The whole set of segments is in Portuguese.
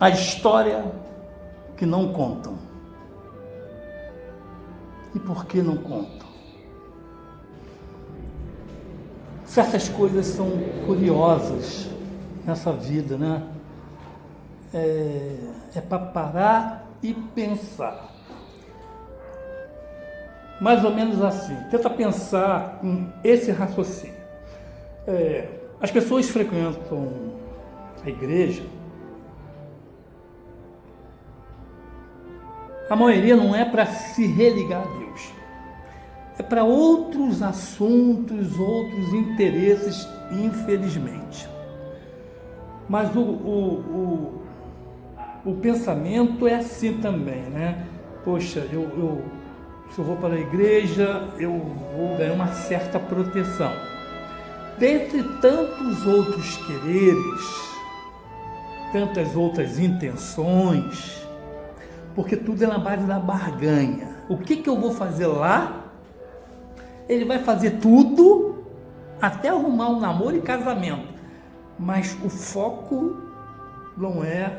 A história que não contam. E por que não contam? Certas coisas são curiosas nessa vida, né? É para parar e pensar. Mais ou menos assim. Tenta pensar com esse raciocínio. As pessoas frequentam a igreja. A maioria não é para se religar a Deus. É para outros assuntos, outros interesses, infelizmente. Mas o pensamento é assim também, né? Poxa, se eu vou para a igreja, eu vou ganhar uma certa proteção. Dentre tantos outros quereres, tantas outras intenções, porque tudo é na base da barganha. O que eu vou fazer lá? Ele vai fazer tudo, até arrumar um namoro e casamento. Mas o foco não é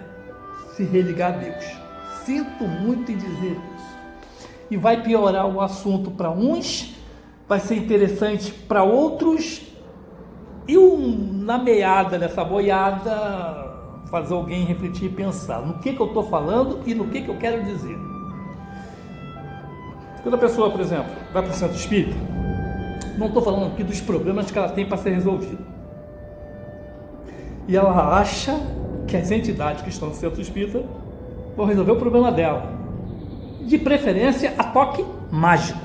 se religar a Deus. Sinto muito em dizer isso. E vai piorar o assunto para uns, vai ser interessante para outros, e na meada dessa boiada, fazer alguém refletir e pensar no que eu estou falando e no que eu quero dizer. Quando a pessoa, por exemplo, vai para o centro espírita, não estou falando aqui dos problemas que ela tem para ser resolvido. E ela acha que as entidades que estão no centro espírita vão resolver o problema dela. De preferência, a toque mágico.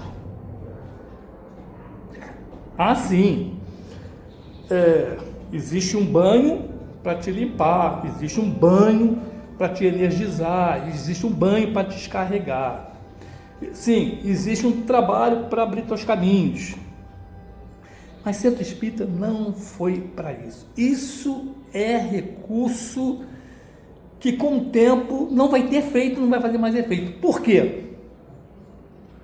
Sim. Existe um banho para te limpar, existe um banho para te energizar, existe um banho para te descarregar. Sim, existe um trabalho para abrir teus caminhos. Mas centro espírita não foi para isso. Isso é recurso que com o tempo não vai ter efeito, não vai fazer mais efeito. Por quê?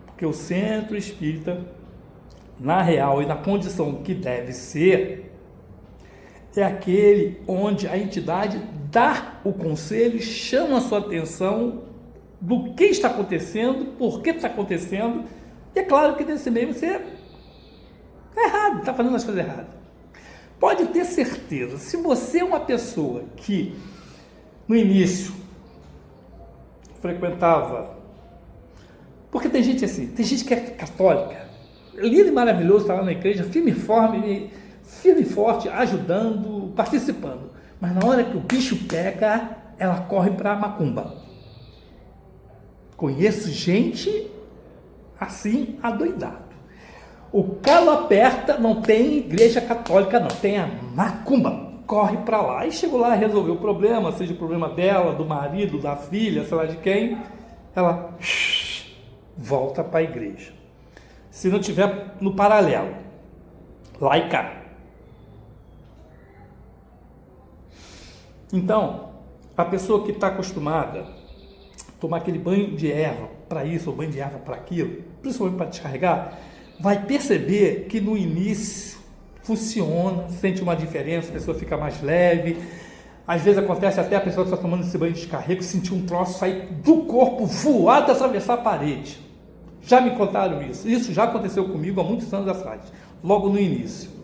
Porque o centro espírita, na real e na condição que deve ser, é aquele onde a entidade dá o conselho, chama a sua atenção do que está acontecendo, por que está acontecendo, e é claro que nesse meio você está errado, está fazendo as coisas erradas. Pode ter certeza, se você é uma pessoa que no início frequentava, porque tem gente assim, tem gente que é católica, lindo e maravilhoso, está lá na igreja, firme e forte, ajudando, participando, mas na hora que o bicho pega, ela corre para a macumba. Conheço gente assim, adoidado. O calo aperta, não tem igreja católica não, tem a macumba, corre para lá. E chegou lá, resolveu o problema, seja o problema dela, do marido, da filha, sei lá de quem, ela volta para a igreja. Se não tiver no paralelo, lá e cá. Então, a pessoa que está acostumada a tomar aquele banho de erva para isso, ou banho de erva para aquilo, principalmente para descarregar, vai perceber que no início funciona, sente uma diferença, a pessoa fica mais leve. Às vezes acontece até a pessoa que está tomando esse banho de descarrego sentir um troço sair do corpo, voar, atravessar a parede. Já me contaram isso. Isso já aconteceu comigo há muitos anos atrás, logo no início.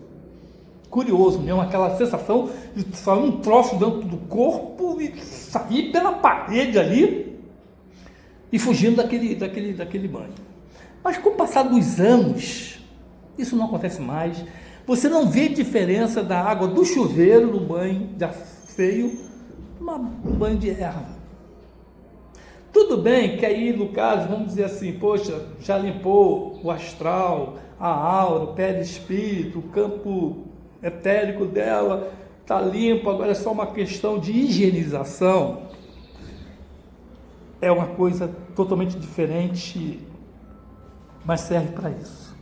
Curioso mesmo, aquela sensação de sair um troço dentro do corpo e sair pela parede ali e fugindo daquele banho. Mas com o passar dos anos, isso não acontece mais. Você não vê diferença da água do chuveiro no banho de asseio, um banho de erva. Tudo bem que aí, no caso, vamos dizer assim, poxa, já limpou o astral, a aura, o perispírito, o campo etérico dela, está limpo, agora é só uma questão de higienização. É uma coisa totalmente diferente, mas serve para isso,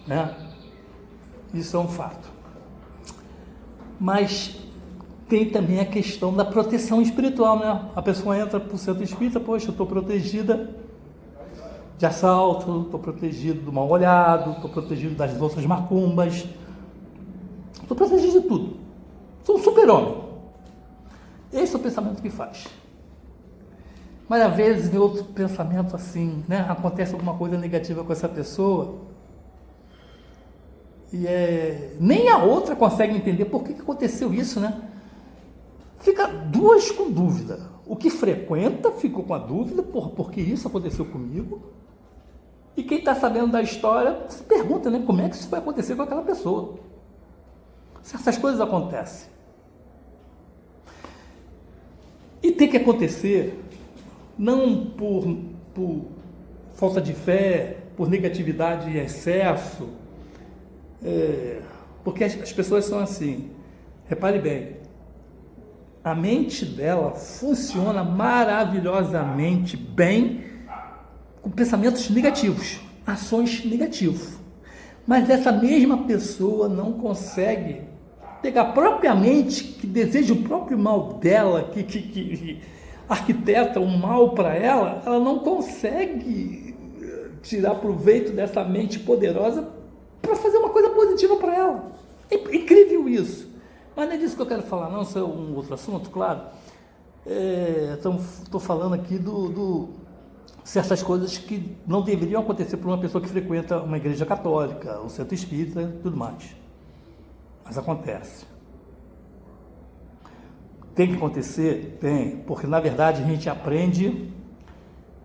né? Isso é um fato. Mas tem também a questão da proteção espiritual, né? A pessoa entra para o centro espírita, poxa, eu estou protegida de assalto, estou protegido do mal olhado, estou protegido das outras macumbas, estou protegido de tudo. Sou um super-homem. Esse é o pensamento que faz. Mas às vezes vem outro pensamento assim, né? Acontece alguma coisa negativa com essa pessoa e nem a outra consegue entender por que aconteceu isso, né? Fica duas com dúvida. O que frequenta ficou com a dúvida, por que isso aconteceu comigo? E quem está sabendo da história se pergunta, né? Como é que isso vai acontecer com aquela pessoa? Certas coisas acontecem. E tem que acontecer não por falta de fé, por negatividade em excesso, porque as pessoas são assim. Repare bem, a mente dela funciona maravilhosamente bem com pensamentos negativos, ações negativas. Mas essa mesma pessoa não consegue pegar propriamente, que deseja o próprio mal dela, que arquiteta um mal para ela, ela não consegue tirar proveito dessa mente poderosa para fazer uma coisa positiva para ela. É incrível isso. Mas não é disso que eu quero falar, não. Isso é um outro assunto, claro. Estou falando aqui certas coisas que não deveriam acontecer para uma pessoa que frequenta uma igreja católica, um centro espírita e tudo mais. Mas acontece. Tem que acontecer? Tem, porque na verdade a gente aprende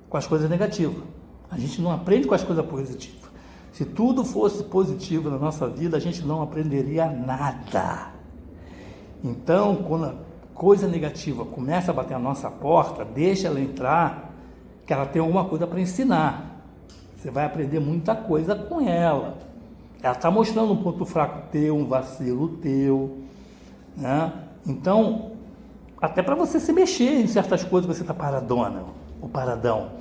com as coisas negativas. A gente não aprende com as coisas positivas. Se tudo fosse positivo na nossa vida, a gente não aprenderia nada. Então, quando a coisa negativa começa a bater na nossa porta, deixa ela entrar, que ela tem alguma coisa para ensinar. Você vai aprender muita coisa com ela. Ela está mostrando um ponto fraco teu, um vacilo teu, né? Então, até para você se mexer em certas coisas, você está paradona, ou paradão.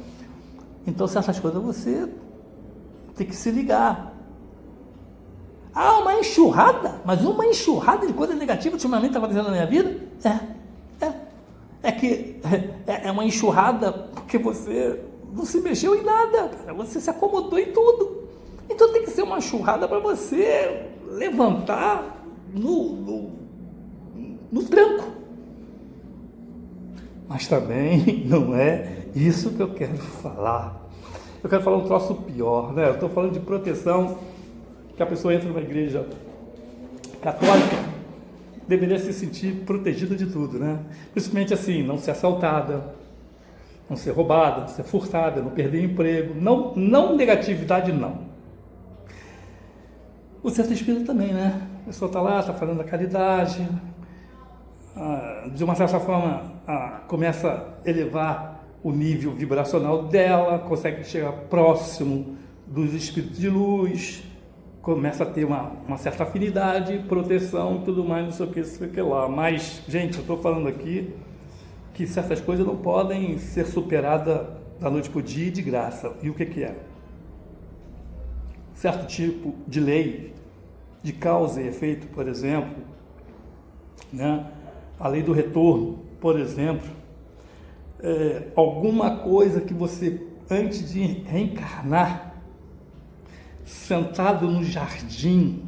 Então, certas coisas você tem que se ligar. Ah, uma enxurrada? Mas uma enxurrada de coisa negativa ultimamente está acontecendo na minha vida? É uma enxurrada porque você não se mexeu em nada, cara. Você se acomodou em tudo. Então tem que ser uma enxurrada para você levantar no tranco. Mas também não é isso que eu quero falar. Eu quero falar um troço pior, né? Eu estou falando de proteção, que a pessoa entra numa igreja católica, deveria se sentir protegida de tudo, né? Principalmente assim, não ser assaltada, não ser roubada, não ser furtada, não perder emprego, não negatividade, não. O centro espírita também, né? A pessoa está lá, está fazendo a caridade, de uma certa forma começa a elevar o nível vibracional dela, consegue chegar próximo dos espíritos de luz, começa a ter uma certa afinidade, proteção e tudo mais, não sei o que lá. Mas, gente, eu estou falando aqui que certas coisas não podem ser superadas da noite para o dia de graça. E o que é? Certo tipo de lei, de causa e efeito, por exemplo, né? A lei do retorno, por exemplo, alguma coisa que você, antes de reencarnar, sentado no jardim,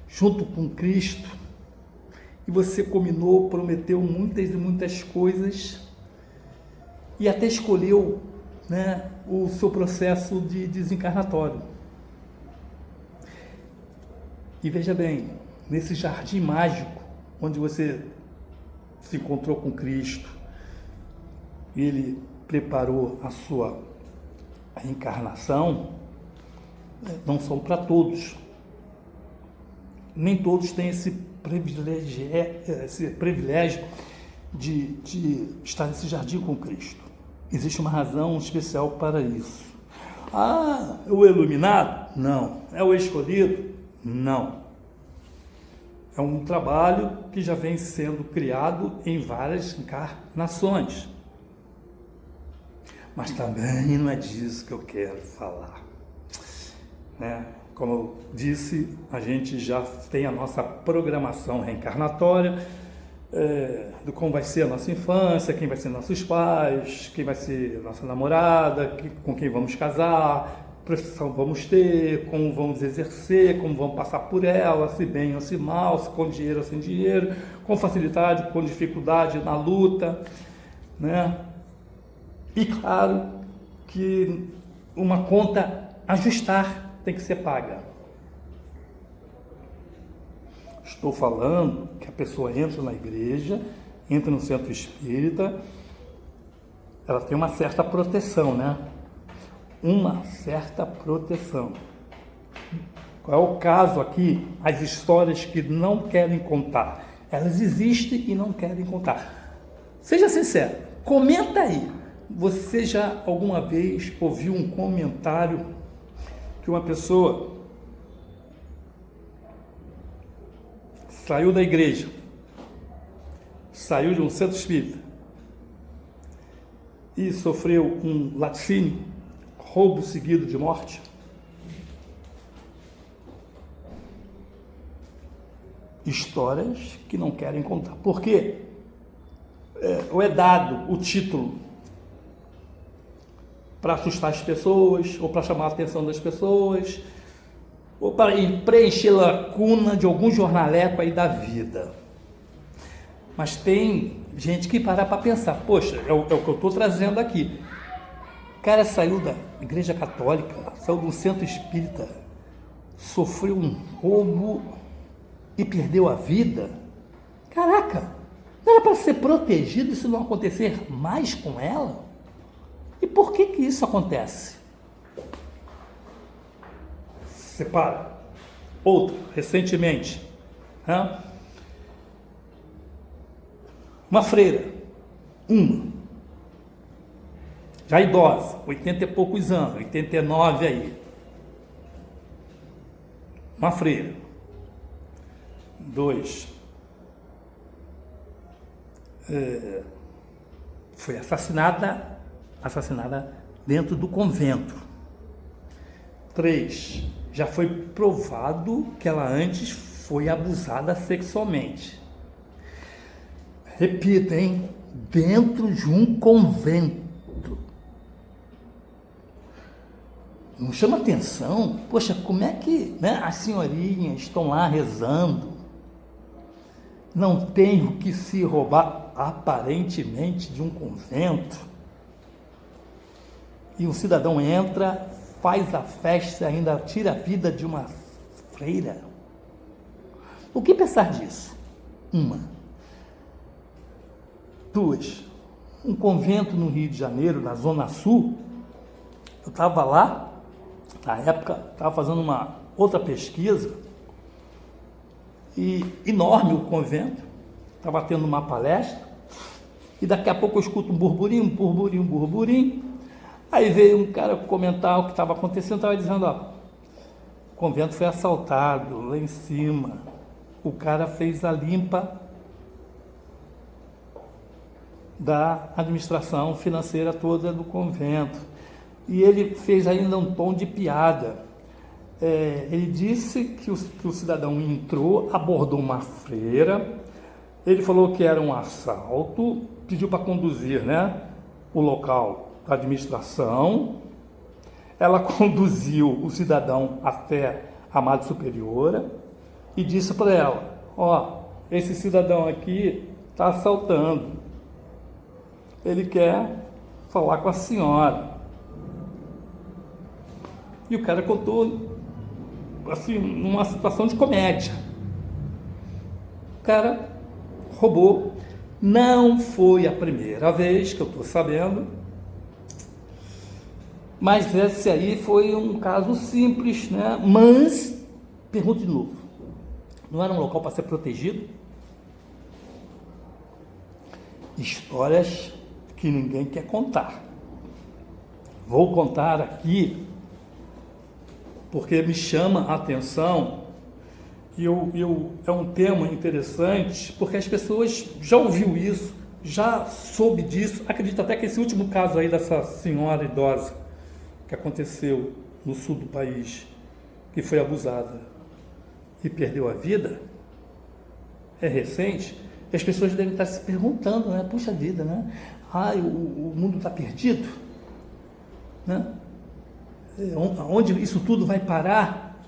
junto com Cristo, e você combinou, prometeu muitas e muitas coisas, e até escolheu, né, o seu processo de desencarnatório. E veja bem, nesse jardim mágico, onde você se encontrou com Cristo, Ele preparou a sua reencarnação, não são para todos. Nem todos têm esse privilégio de estar nesse jardim com Cristo. Existe uma razão especial para isso. Ah, é o iluminado? Não. É o escolhido? Não. É um trabalho que já vem sendo criado em várias encarnações. Mas também não é disso que eu quero falar. Né? Como eu disse, a gente já tem a nossa programação reencarnatória, do como vai ser a nossa infância, quem vai ser nossos pais, quem vai ser nossa namorada, com quem vamos casar, profissão vamos ter, como vamos exercer, como vamos passar por ela, se bem ou se mal, se com dinheiro ou sem dinheiro, com facilidade, com dificuldade na luta, né? E claro que uma conta a ajustar tem que ser paga. Estou falando que a pessoa entra na igreja, entra no centro espírita, ela tem uma certa proteção, né? Uma certa proteção. Qual é o caso aqui? As histórias que não querem contar. Elas existem e não querem contar. Seja sincero, comenta aí. Você já alguma vez ouviu um comentário que uma pessoa saiu da igreja, saiu de um centro espírita e sofreu um laticínio, roubo seguido de morte? Histórias que não querem contar. Por quê? Ou é dado o título para assustar as pessoas, ou para chamar a atenção das pessoas, ou para preencher lacuna de algum jornaleco aí da vida. Mas tem gente que para pensar, poxa, é o que eu estou trazendo aqui. O cara saiu da igreja católica, saiu de um centro espírita, sofreu um roubo e perdeu a vida. Caraca, não era para ser protegido e isso não acontecer mais com ela? E por que isso acontece? Separa. Outra, recentemente, né? Uma freira, já idosa, 80 e poucos anos, 89 aí. Uma freira. 2, foi assassinada dentro do convento. 3, já foi provado que ela antes foi abusada sexualmente. Repita, hein? Dentro de um convento. Não chama atenção? Poxa, como é que, né, as senhorinhas estão lá rezando? Não tem o que se roubar aparentemente de um convento. E um cidadão entra, faz a festa, ainda tira a vida de uma freira. O que pensar disso? 2, um convento no Rio de Janeiro, na Zona Sul. Eu estava lá, na época, estava fazendo uma outra pesquisa, e enorme o convento, estava tendo uma palestra, e daqui a pouco eu escuto um burburinho. Aí veio um cara comentar o que estava acontecendo, estava dizendo, ó, o convento foi assaltado lá em cima, o cara fez a limpa da administração financeira toda do convento, e ele fez ainda um tom de piada. Ele disse que o cidadão entrou, abordou uma freira, ele falou que era um assalto, pediu para conduzir, né, o local da administração. Ela conduziu o cidadão até a Madre Superiora e disse para ela, ó, esse cidadão aqui está assaltando, ele quer falar com a senhora. E o cara contou assim, numa situação de comédia. O cara roubou. Não foi a primeira vez que eu estou sabendo, mas esse aí foi um caso simples, né? Mas, pergunto de novo, não era um local para ser protegido? Histórias que ninguém quer contar. Vou contar aqui porque me chama a atenção e é um tema interessante, porque as pessoas já ouviu isso, já soube disso. Acredito até que esse último caso aí dessa senhora idosa que aconteceu no sul do país, que foi abusada e perdeu a vida, é recente. E as pessoas devem estar se perguntando, né? Puxa vida, né? O mundo está perdido, né? onde isso tudo vai parar?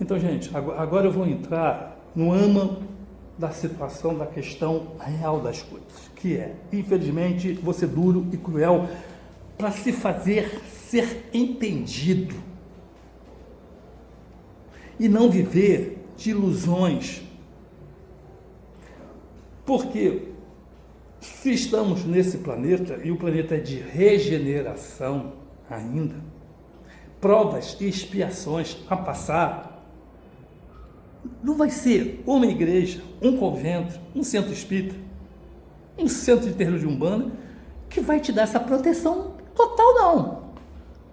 Então, gente, agora eu vou entrar no âmago da situação, da questão real das coisas, que é, infelizmente, vou ser duro e cruel para se fazer ser entendido e não viver de ilusões. Porque se estamos nesse planeta, e o planeta é de regeneração ainda, provas e expiações a passar, não vai ser uma igreja, um convento, um centro espírita, um centro de terreiro de Umbanda, que vai te dar essa proteção total, não.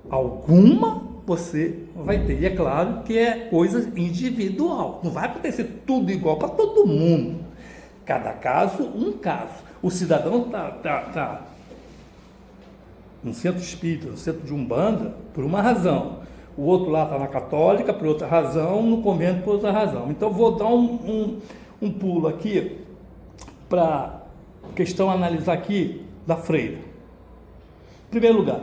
Alguma você vai ter. E é claro que é coisa individual. Não vai acontecer tudo igual para todo mundo. Cada caso, um caso. O cidadão está no centro espírita, no centro de Umbanda, por uma razão. O outro lá está na católica, por outra razão, no convento, por outra razão. Então, vou dar um pulo aqui para a questão analisar aqui da freira. Em primeiro lugar,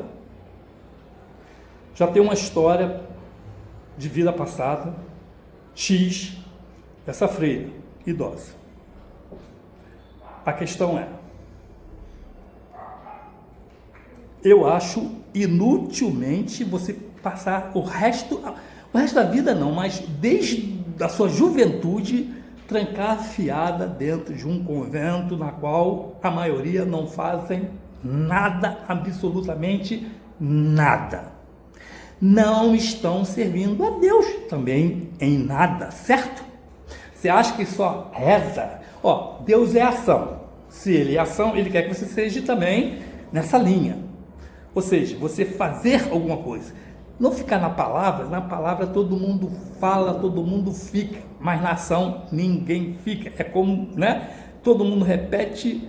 já tem uma história de vida passada, X, dessa freira idosa. A questão é, eu acho inutilmente você passar o resto da vida não, mas desde a sua juventude, trancafiada dentro de um convento na qual a maioria não fazem nada, absolutamente nada. Não estão servindo a Deus também em nada, certo? Você acha que só reza? Ó, Deus é ação. Se Ele é ação, Ele quer que você seja também nessa linha. Ou seja, você fazer alguma coisa. Não ficar na palavra todo mundo fala, todo mundo fica, mas na ação ninguém fica. É como, né? Todo mundo repete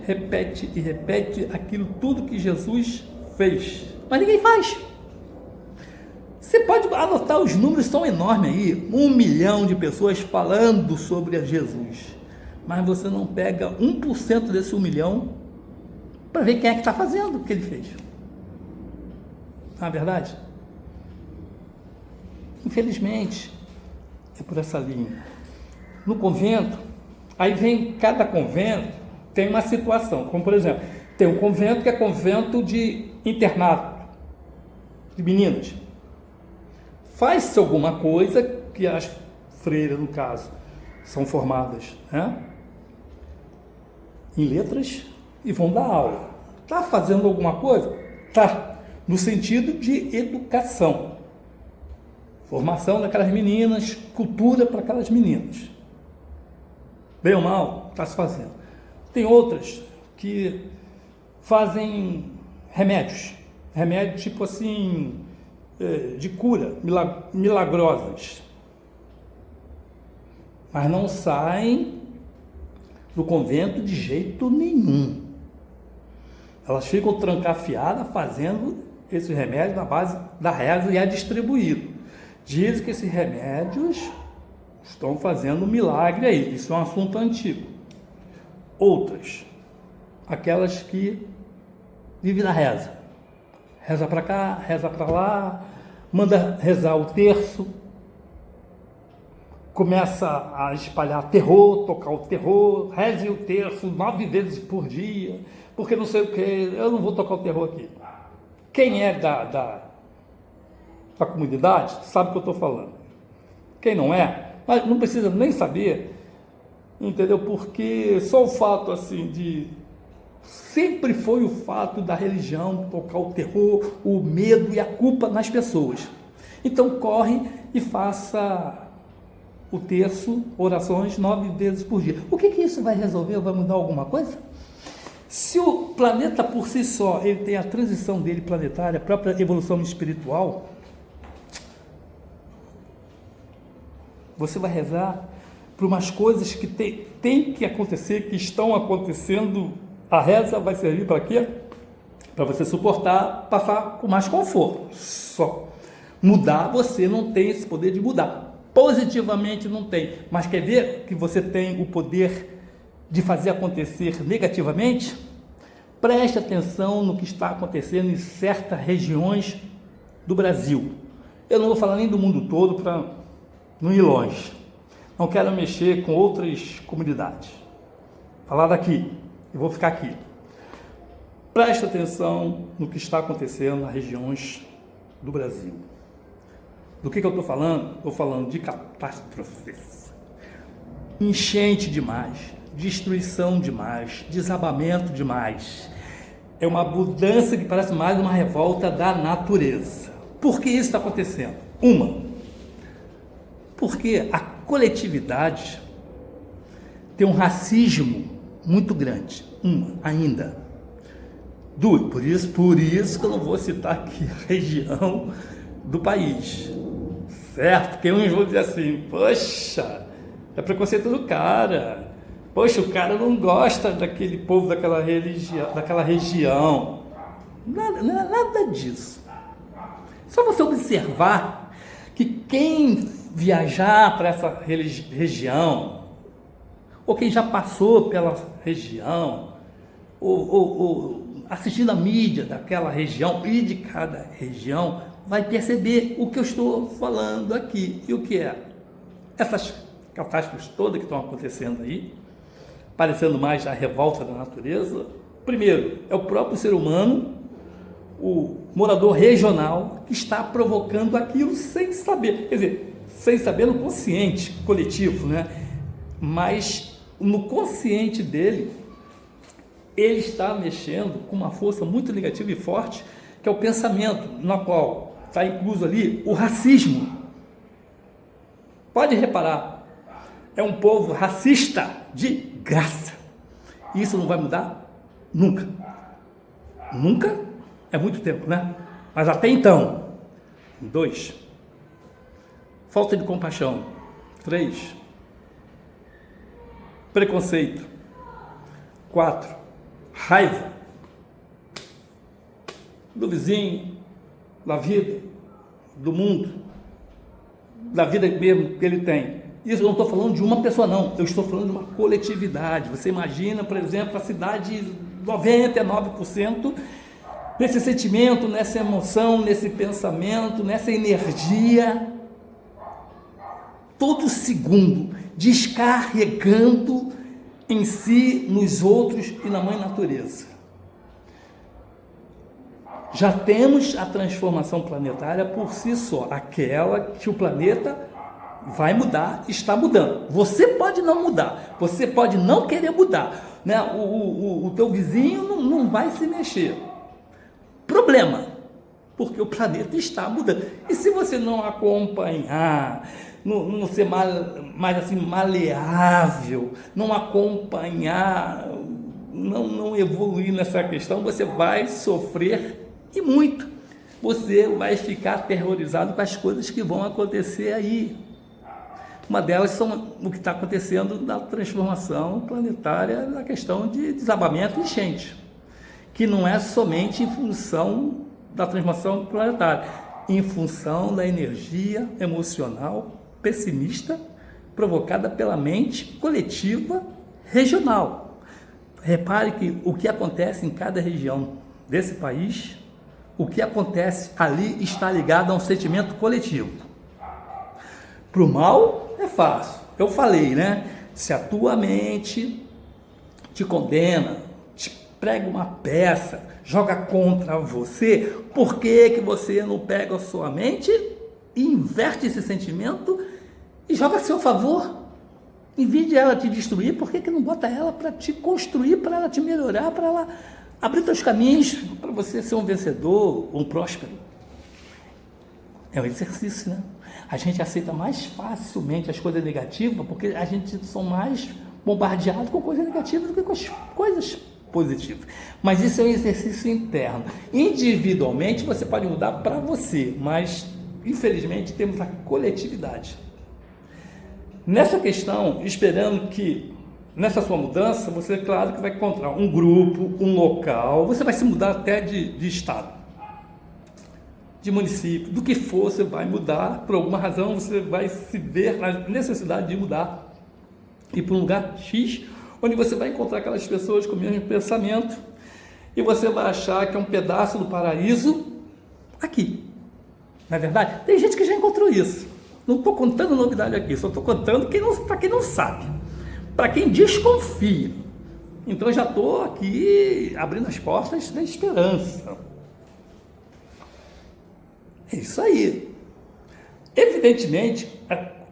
aquilo tudo que Jesus fez, mas ninguém faz. Você pode anotar, os números são enormes aí, 1 milhão de pessoas falando sobre Jesus, mas você não pega 1% desse 1 milhão para ver quem é que está fazendo o que ele fez. Não é verdade? Infelizmente, é por essa linha. No convento, aí vem, cada convento tem uma situação, como por exemplo, tem um convento que é convento de internato, de meninas. Faz-se alguma coisa que as freiras, no caso, são formadas, né, em letras e vão dar aula. Está fazendo alguma coisa? Tá, no sentido de educação. Formação daquelas meninas, cultura para aquelas meninas. Bem ou mal, está se fazendo. Tem outras que fazem remédios tipo assim, de cura, milagrosas, mas não saem do convento de jeito nenhum. Elas ficam trancafiadas fazendo esse remédio na base da reza e é distribuído. Dizem que esses remédios estão fazendo um milagre aí, isso é um assunto antigo. Outras, aquelas que vivem na reza. Reza para cá, reza para lá, manda rezar o terço, começa a espalhar terror, tocar o terror, reze o terço 9 vezes por dia, porque não sei o que, eu não vou tocar o terror aqui. Quem é da comunidade sabe o que eu estou falando. Quem não é, mas não precisa nem saber, entendeu? Porque só o fato assim de... Sempre foi o fato da religião tocar o terror, o medo e a culpa nas pessoas. Então corre e faça o terço, orações 9 vezes por dia. O que isso vai resolver? Vai mudar alguma coisa? Se o planeta por si só, ele tem a transição dele planetária, a própria evolução espiritual, você vai rezar por umas coisas que tem que acontecer, que estão acontecendo. A reza vai servir para quê? Para você suportar, passar com mais conforto. Só. Mudar, você não tem esse poder de mudar. Positivamente não tem. Mas quer ver que você tem o poder de fazer acontecer negativamente? Preste atenção no que está acontecendo em certas regiões do Brasil. Eu não vou falar nem do mundo todo para não ir longe. Não quero mexer com outras comunidades. Falar daqui, e vou ficar aqui. Preste atenção no que está acontecendo nas regiões do Brasil. Do que eu estou falando? Estou falando de catástrofes. Enchente demais, destruição demais, desabamento demais. É uma mudança que parece mais uma revolta da natureza. Por que isso está acontecendo? Porque a coletividade tem um racismo muito grande. Ainda. Por isso que eu não vou citar aqui a região do país. Certo? Porque uns vão dizer assim, poxa, é preconceito do cara. Poxa, o cara não gosta daquele povo, daquela religião, daquela região. Nada disso. Só você observar que quem viajar para essa região, ou quem já passou pela região, ou assistindo a mídia daquela região e de cada região, vai perceber o que eu estou falando aqui. E o que é? Essas catástrofes todas que estão acontecendo aí, parecendo mais a revolta da natureza. Primeiro, é o próprio ser humano, o morador regional, que está provocando aquilo sem saber. Quer dizer, sem saber no consciente coletivo, né? Mas no consciente dele, ele está mexendo com uma força muito negativa e forte, que é o pensamento, na qual está incluso ali o racismo. Pode reparar, é um povo racista de graça. Isso não vai mudar nunca. Nunca é muito tempo, né? Mas até então. 2, falta de compaixão. 3, preconceito. 4, raiva do vizinho, da vida, do mundo, da vida mesmo que ele tem. Isso eu não estou falando de uma pessoa, não. Eu estou falando de uma coletividade. Você imagina, por exemplo, a cidade 99% nesse sentimento, nessa emoção, nesse pensamento, nessa energia, todo segundo, descarregando em si, nos outros e na mãe natureza. Já temos a transformação planetária por si só, aquela que o planeta vai mudar, está mudando. Você pode não mudar, você pode não querer mudar, né? O teu vizinho não vai se mexer. Problema, porque o planeta está mudando. E se você não acompanhar, não ser mais assim maleável, não acompanhar, não evoluir nessa questão, você vai sofrer e muito. Você vai ficar aterrorizado com as coisas que vão acontecer aí. Uma delas são o que está acontecendo na transformação planetária, na questão de desabamento e enchente, que não é somente em função da transformação planetária, em função da energia emocional pessimista provocada pela mente coletiva regional. Repare que o que acontece em cada região desse país, o que acontece ali está ligado a um sentimento coletivo. Para o mal é fácil, eu falei, né? Se a tua mente te condena, te prega uma peça, joga contra você, por que você não pega a sua mente e inverte esse sentimento e joga a seu favor? Em vez de ela te destruir, por que não bota ela para te construir, para ela te melhorar, para ela abrir teus caminhos, para você ser um vencedor, um próspero? É um exercício, né? A gente aceita mais facilmente as coisas negativas porque a gente são mais bombardeados com coisas negativas do que com as coisas positivas. Mas isso é um exercício interno. Individualmente você pode mudar para você, mas infelizmente temos a coletividade. Nessa questão, esperando que nessa sua mudança, você, claro, que vai encontrar um grupo, um local, você vai se mudar até de estado, de município, do que for, você vai mudar, por alguma razão você vai se ver na necessidade de mudar, ir para um lugar X, onde você vai encontrar aquelas pessoas com o mesmo pensamento, e você vai achar que é um pedaço do paraíso aqui. Não é verdade? Tem gente que já encontrou isso. Não estou contando novidade aqui, só estou contando para quem não sabe, para quem desconfia. Então eu já estou aqui abrindo as portas da esperança. É isso aí. Evidentemente,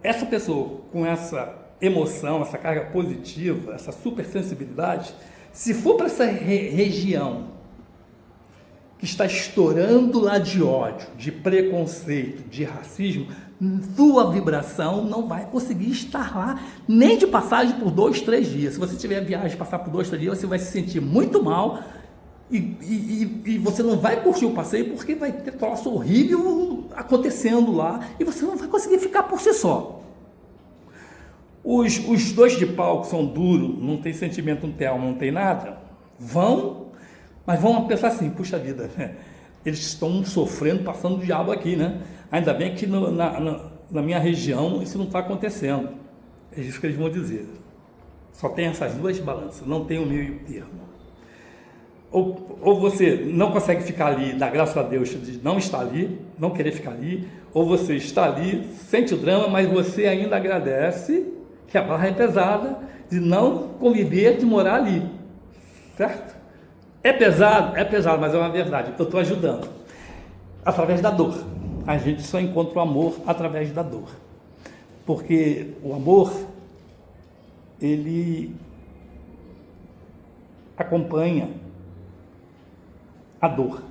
essa pessoa com essa emoção, essa carga positiva, essa supersensibilidade, se for para essa região que está estourando lá de ódio, de preconceito, de racismo, sua vibração não vai conseguir estar lá, nem de passagem por 2, 3 dias. Se você tiver viagem passar por 2, 3 dias, você vai se sentir muito mal e você não vai curtir o passeio porque vai ter troço horrível acontecendo lá e você não vai conseguir ficar por si só. Os dois de pau que são duros, não tem sentimento, não tem alma, não tem nada, mas vão pensar assim, puxa vida, eles estão sofrendo, passando o diabo aqui, né? Ainda bem que na minha região isso não está acontecendo. É isso que eles vão dizer. Só tem essas duas balanças, não tem o meio termo. Ou você não consegue ficar ali, dá graças a Deus de não estar ali, não querer ficar ali, ou você está ali, sente o drama, mas você ainda agradece que a barra é pesada de não conviver, de morar ali, certo? É pesado, mas é uma verdade. Eu estou ajudando através da dor. A gente só encontra o amor através da dor, porque o amor, ele acompanha a dor.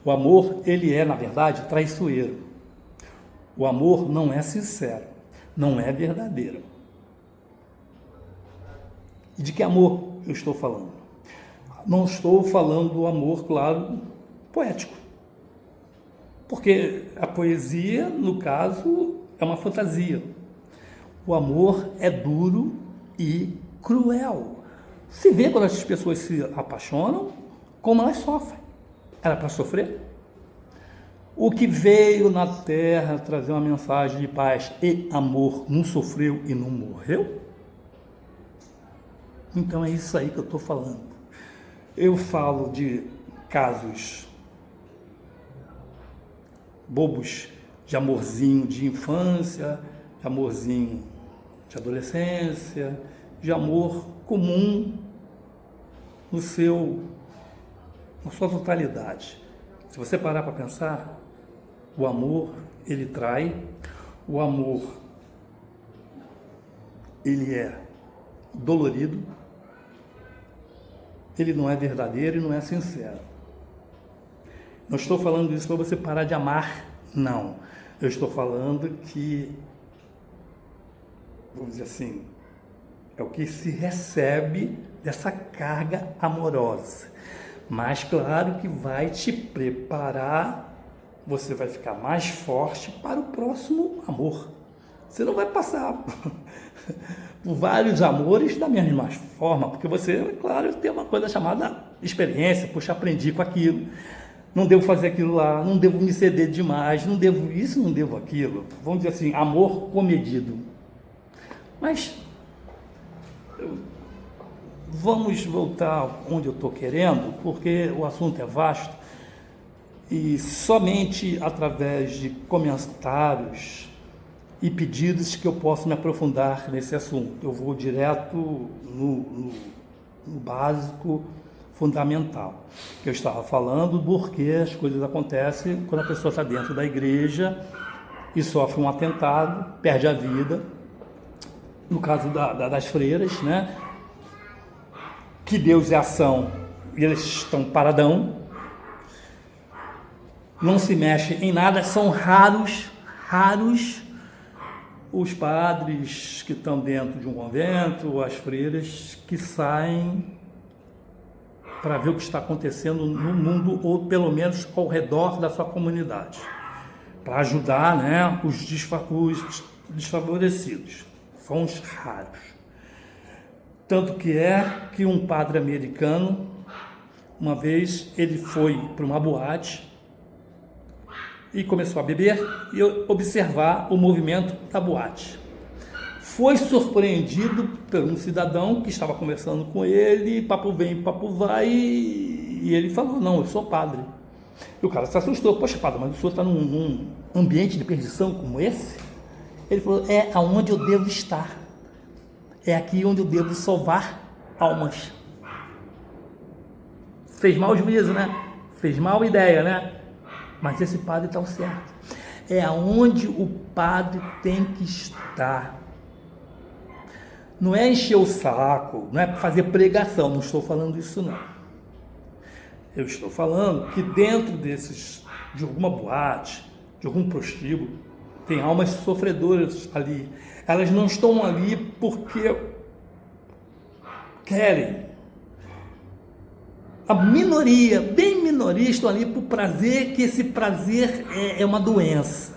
O amor, ele é, na verdade, traiçoeiro. O amor não é sincero, não é verdadeiro. E de que amor eu estou falando? Não estou falando do amor, claro, poético. Porque a poesia, no caso, é uma fantasia. O amor é duro e cruel. Se vê quando as pessoas se apaixonam, como elas sofrem. Era para sofrer? O que veio na Terra trazer uma mensagem de paz e amor não sofreu e não morreu? Então é isso aí que eu estou falando. Eu falo de casos bobos de amorzinho de infância, de amorzinho de adolescência, de amor comum na sua totalidade. Se você parar para pensar, o amor, ele trai, o amor, ele é dolorido, ele não é verdadeiro e não é sincero. Não estou falando isso para você parar de amar, não. Eu estou falando que, vamos dizer assim, é o que se recebe dessa carga amorosa. Mas claro que vai te preparar, você vai ficar mais forte para o próximo amor. Você não vai passar por vários amores da mesma forma, porque você, claro, tem uma coisa chamada experiência, puxa, aprendi com aquilo, não devo fazer aquilo lá, não devo me ceder demais, não devo isso, não devo aquilo. Vamos dizer assim, amor comedido. Mas vamos voltar onde eu estou querendo, porque o assunto é vasto e somente através de comentários e pedidos que eu posso me aprofundar nesse assunto. Eu vou direto no básico, fundamental, que eu estava falando, porque as coisas acontecem quando a pessoa está dentro da igreja e sofre um atentado, perde a vida, no caso das freiras, né? Que Deus é ação e eles estão paradão, não se mexem em nada, são raros os padres que estão dentro de um convento, as freiras que saem para ver o que está acontecendo no mundo, ou pelo menos ao redor da sua comunidade, para ajudar, né, os desfavorecidos. São os raros. Tanto que é que um padre americano, uma vez, ele foi para uma boate e começou a beber e observar o movimento da boate. Foi surpreendido por um cidadão que estava conversando com ele, papo vem, papo vai, e ele falou, não, eu sou padre. E o cara se assustou. Poxa, padre, mas o senhor está num ambiente de perdição como esse? Ele falou, é aonde eu devo estar. É aqui onde eu devo salvar almas. Fez mau juízo, né? Fez mal ideia, né? Mas esse padre está certo. É aonde o padre tem que estar. Não é encher o saco, não é fazer pregação, não estou falando isso não. Eu estou falando que dentro de alguma boate, de algum prostíbulo, tem almas sofredoras ali. Elas não estão ali porque querem. A minoria, bem minoria, estão ali por prazer, que esse prazer é uma doença.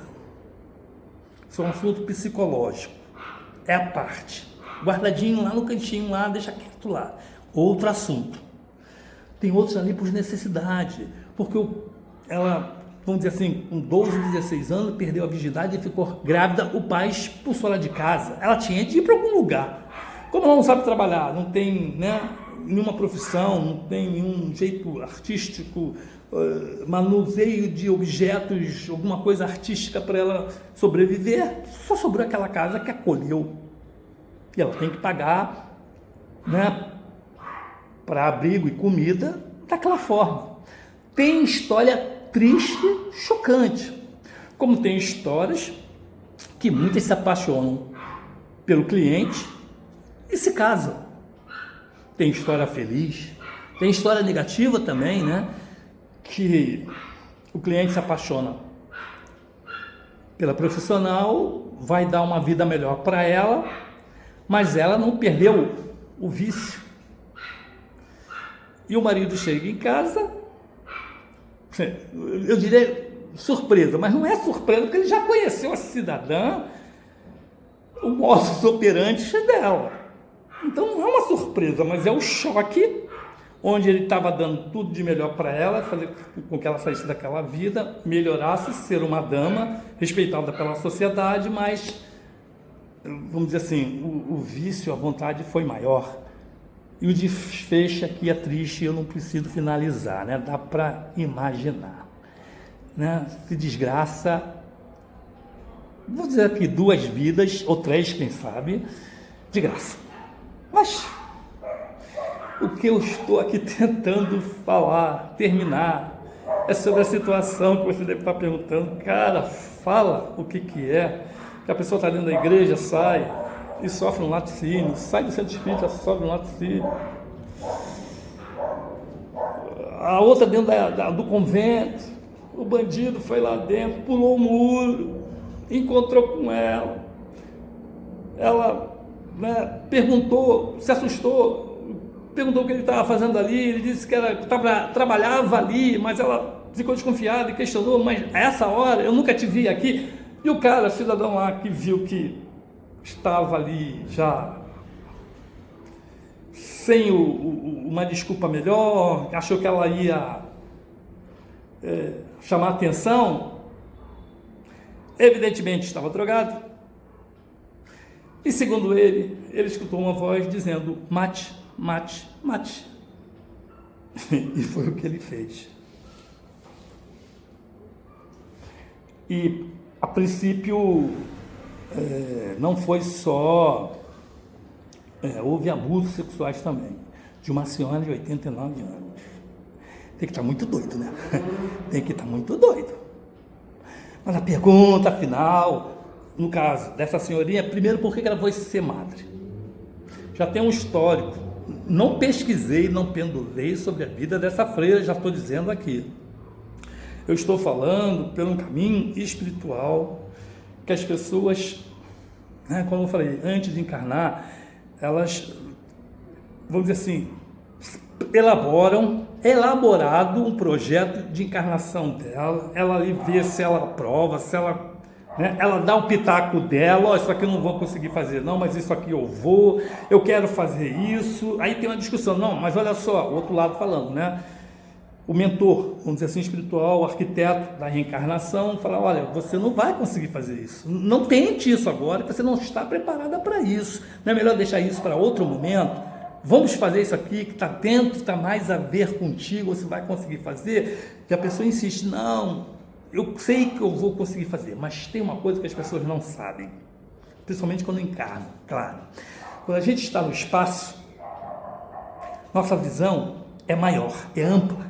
Isso é um assunto psicológico. É a parte. Guardadinho lá no cantinho, lá, deixa quieto lá. Outro assunto. Tem outros ali por necessidade. Porque ela, vamos dizer assim, com 12, 16 anos, perdeu a virgindade e ficou grávida, o pai expulsou ela de casa. Ela tinha de ir para algum lugar. Como ela não sabe trabalhar, não tem, né, nenhuma profissão, não tem nenhum jeito artístico, manuseio de objetos, alguma coisa artística para ela sobreviver, só sobrou aquela casa que acolheu. E ela tem que pagar, né, para abrigo e comida daquela forma. Tem história triste, chocante, como tem histórias que muitas se apaixonam pelo cliente e se casam. Tem história feliz, tem história negativa também, né? Que o cliente se apaixona pela profissional, vai dar uma vida melhor para ela, mas ela não perdeu o vício. E o marido chega em casa, eu diria surpresa, mas não é surpresa, porque ele já conheceu a cidadã, o modus operandi dela. Então não é uma surpresa, mas é um choque, onde ele estava dando tudo de melhor para ela, fazer com que ela saísse daquela vida, melhorasse, ser uma dama, respeitada pela sociedade, mas, vamos dizer assim, o vício, a vontade foi maior. E o desfecho aqui é triste, eu não preciso finalizar, né? Dá para imaginar, né? Se desgraça, vou dizer aqui 2 vidas, ou 3, quem sabe, de graça. Mas o que eu estou aqui tentando falar, terminar, é sobre a situação que você deve estar perguntando. Cara, fala o que é. Que a pessoa está dentro da igreja, sai e sofre um laticínio, sai do centro espírita, sofre um laticínio. A outra dentro do convento, o bandido foi lá dentro, pulou o muro, encontrou com ela. Ela, né, perguntou, se assustou, perguntou o que ele estava fazendo ali, ele disse que trabalhava ali, mas ela ficou desconfiada e questionou, mas a essa hora eu nunca te vi aqui. E o cara, cidadão lá, que viu que estava ali já sem uma desculpa melhor, achou que ela ia chamar atenção, evidentemente estava drogado. E segundo ele escutou uma voz dizendo, mate, mate, mate. E foi o que ele fez. E a princípio não foi só, houve abusos sexuais também, de uma senhora de 89 anos. Tem que estar muito doido, né? Tem que estar muito doido. Mas a pergunta final, no caso dessa senhorinha, primeiro, por que ela foi ser madre? Já tem um histórico. Não pesquisei, não pendulei sobre a vida dessa freira, já estou dizendo aqui. Eu estou falando pelo caminho espiritual, que as pessoas, né, como eu falei, antes de encarnar, elas, vamos dizer assim, elaborado um projeto de encarnação dela, ela ali vê se ela aprova, se ela, né, ela dá o pitaco dela, isso aqui eu não vou conseguir fazer não, mas isso aqui eu quero fazer isso, aí tem uma discussão, não, mas olha só, o outro lado falando, né, o mentor, vamos dizer assim, espiritual, o arquiteto da reencarnação, fala, olha, você não vai conseguir fazer isso, não tente isso agora, que você não está preparada para isso, não é melhor deixar isso para outro momento? vamos fazer isso aqui que está dentro, está mais a ver contigo, você vai conseguir fazer? E a pessoa insiste, não, eu sei que eu vou conseguir fazer, mas tem uma coisa que as pessoas não sabem, principalmente quando encarnam, claro. Quando a gente está no espaço, nossa visão é maior, é ampla.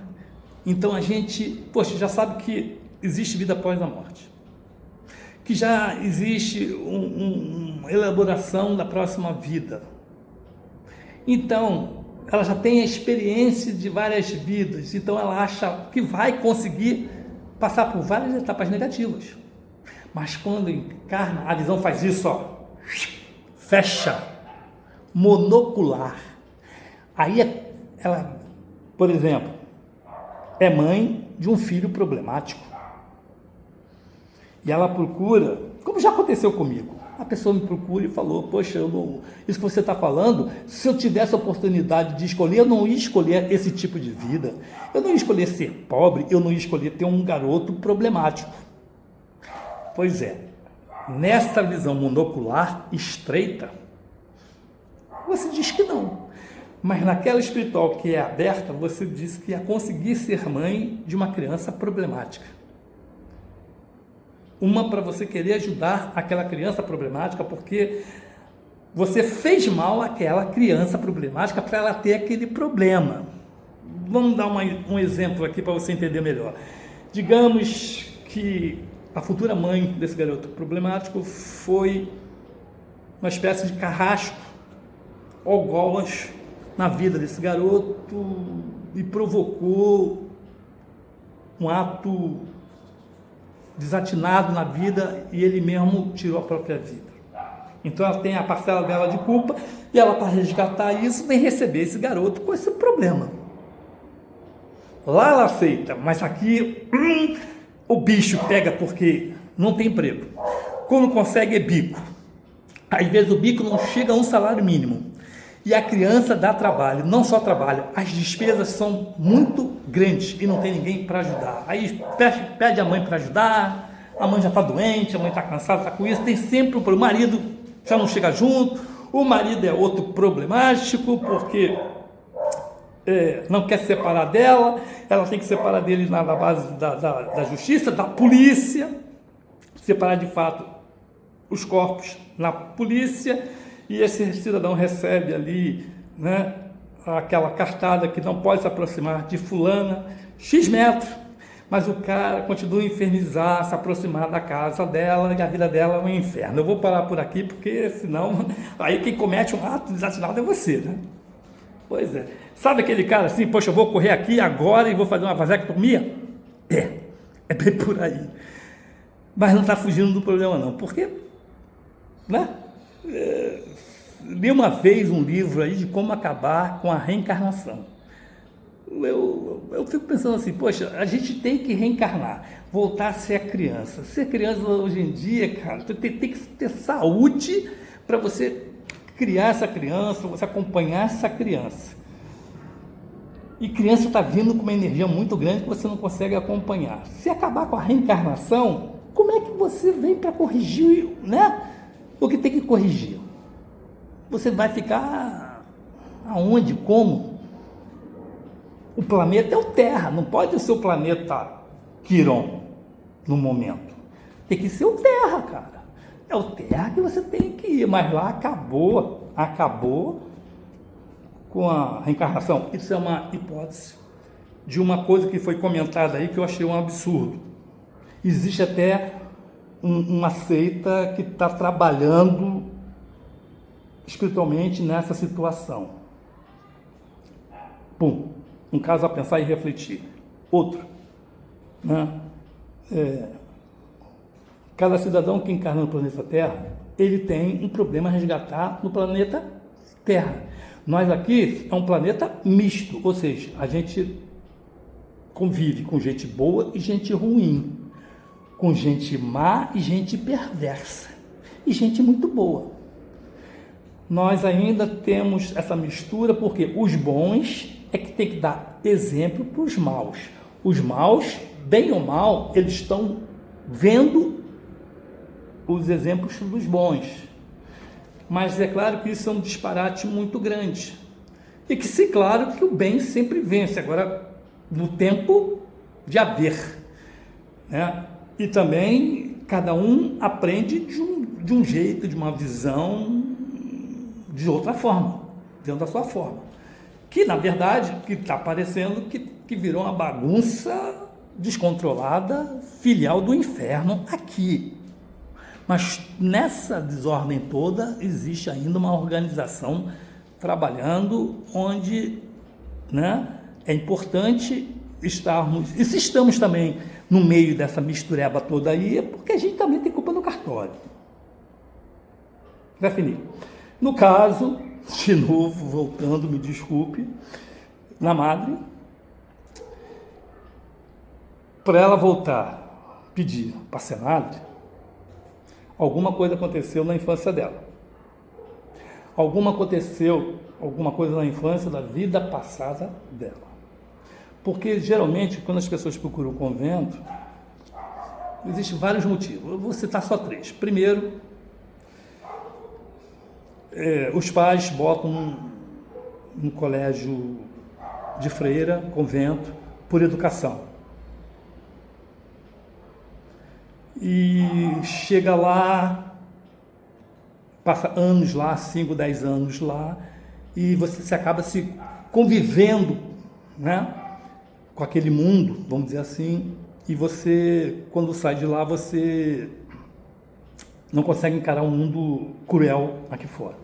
Então a gente, já sabe que existe vida após a morte, que já existe uma elaboração da próxima vida. Então, ela já tem a experiência de várias vidas, então ela acha que vai conseguir passar por várias etapas negativas. Mas quando encarna, a visão faz isso, fecha, monocular. Aí ela, por exemplo, é mãe de um filho problemático. E ela procura, como já aconteceu comigo, a pessoa me procura e falou, poxa, isso que você está falando, se eu tivesse a oportunidade de escolher, eu não ia escolher esse tipo de vida, eu não ia escolher ser pobre, eu não ia escolher ter um garoto problemático. Pois é, nessa visão monocular estreita, você diz que não. Mas naquela espiritual que é aberta, você diz que ia conseguir ser mãe de uma criança problemática. Uma para você querer ajudar aquela criança problemática, porque você fez mal àquela criança problemática para ela ter aquele problema. Vamos dar um exemplo aqui para você entender melhor. Digamos que a futura mãe desse garoto problemático foi uma espécie de carrasco, algoz na vida desse garoto e provocou um ato desatinado na vida e ele mesmo tirou a própria vida. Então ela tem a parcela dela de culpa e ela, para resgatar isso, vem receber esse garoto com esse problema. Lá ela aceita, mas aqui o bicho pega porque não tem emprego. Quando consegue é bico. Às vezes o bico não chega a um salário mínimo. E a criança dá trabalho, não só trabalho, as despesas são muito grandes e não tem ninguém para ajudar. Aí pede a mãe para ajudar, a mãe já está doente, a mãe está cansada, está com isso, tem sempre o marido já não chega junto, o marido é outro problemático, porque não quer se separar dela, ela tem que separar dele na base da justiça, da polícia, separar de fato os corpos na polícia. E esse cidadão recebe ali, né, aquela cartada que não pode se aproximar de fulana, X metros, mas o cara continua a infernizar, se aproximar da casa dela, e a vida dela é um inferno. Eu vou parar por aqui, porque senão, aí quem comete um ato desatinado é você, né? Pois é. Sabe aquele cara assim, poxa, eu vou correr aqui agora e vou fazer uma vasectomia? É bem por aí. Mas não está fugindo do problema não, porque, né? Li uma vez um livro aí de como acabar com a reencarnação. Eu fico pensando assim, poxa, a gente tem que reencarnar, voltar a ser criança. Ser criança hoje em dia, cara, tem que ter saúde para você criar essa criança, você acompanhar essa criança. E criança está vindo com uma energia muito grande que você não consegue acompanhar. Se acabar com a reencarnação, como é que você vem para corrigir, né? O que tem que corrigir? Você vai ficar aonde? Como? O planeta é o Terra, não pode ser o planeta Quiron no momento. Tem que ser o Terra, cara. É o Terra que você tem que ir, mas lá acabou com a reencarnação. Isso é uma hipótese de uma coisa que foi comentada aí que eu achei um absurdo. Existe até uma seita que está trabalhando espiritualmente nessa situação. Um caso a pensar e refletir. Outro, né? Cada cidadão que encarna no planeta Terra, ele tem um problema a resgatar no planeta Terra. Nós aqui é um planeta misto, ou seja, a gente convive com gente boa e gente ruim, com gente má e gente perversa, e gente muito boa. Nós ainda temos essa mistura porque os bons é que tem que dar exemplo para os maus. Os maus, bem ou mal, eles estão vendo os exemplos dos bons. Mas é claro que isso é um disparate muito grande. E que, se claro, que o bem sempre vence, agora no tempo de haver, né? E também cada um aprende de um jeito, de uma visão, de outra forma, dentro da sua forma. Que, na verdade, que está parecendo que virou uma bagunça descontrolada, filial do inferno aqui. Mas nessa desordem toda existe ainda uma organização trabalhando onde, né, é importante estarmos, e se estamos também no meio dessa mistureba toda aí, é porque a gente também tem culpa no cartório. Vai finir. No caso, de novo, voltando, me desculpe, na madre, para ela voltar, pedir para ser madre, alguma coisa aconteceu na infância dela. Alguma coisa na infância da vida passada dela. Porque, geralmente, quando as pessoas procuram o convento, existem vários motivos. Eu vou citar só 3. Primeiro, os pais botam num colégio de freira, convento, por educação. E chega lá, passa anos lá, 5, 10 anos lá, e você se acaba se convivendo, né, com aquele mundo, vamos dizer assim, e você, quando sai de lá, você não consegue encarar um mundo cruel aqui fora.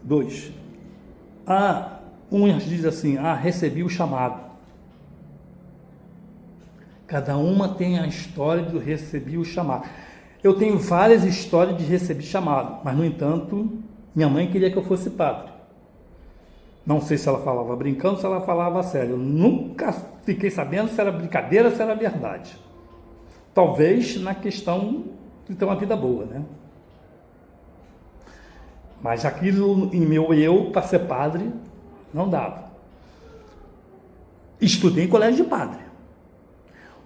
2. Um diz assim, recebi o chamado. Cada uma tem a história de receber o chamado. Eu tenho várias histórias de receber chamado, mas, no entanto, minha mãe queria que eu fosse padre. Não sei se ela falava brincando, se ela falava a sério. Eu nunca fiquei sabendo se era brincadeira, se era verdade. Talvez na questão de ter uma vida boa, né? Mas aquilo em meu para ser padre, não dava. Estudei em colégio de padre.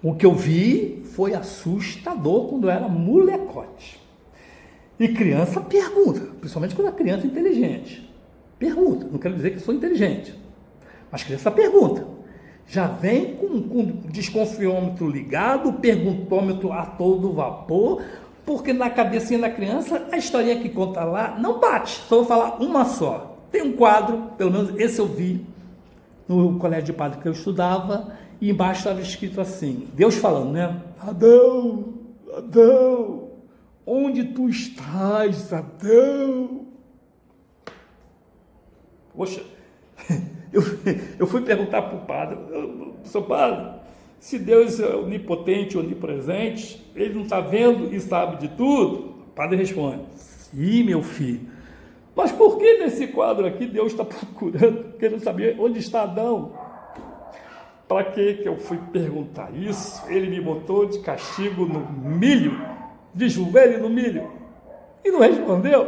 O que eu vi foi assustador quando eu era molecote. E criança pergunta, principalmente quando é criança inteligente. Pergunta, não quero dizer que sou inteligente, mas criança pergunta. Já vem com desconfiômetro ligado, perguntômetro a todo vapor, porque na cabecinha da criança a historinha que conta lá não bate. Só vou falar uma só. Tem um quadro, pelo menos esse eu vi, no colégio de padre que eu estudava, e embaixo estava escrito assim, Deus falando, né? Adão, Adão, onde tu estás, Adão? Poxa, eu fui perguntar para o padre, seu padre, se Deus é onipotente, onipresente, ele não está vendo e sabe de tudo? O padre responde, sim, meu filho, mas por que nesse quadro aqui Deus está procurando, querendo saber onde está Adão? Para que eu fui perguntar isso? Ele me botou de castigo no milho, de joelho no milho, e não respondeu.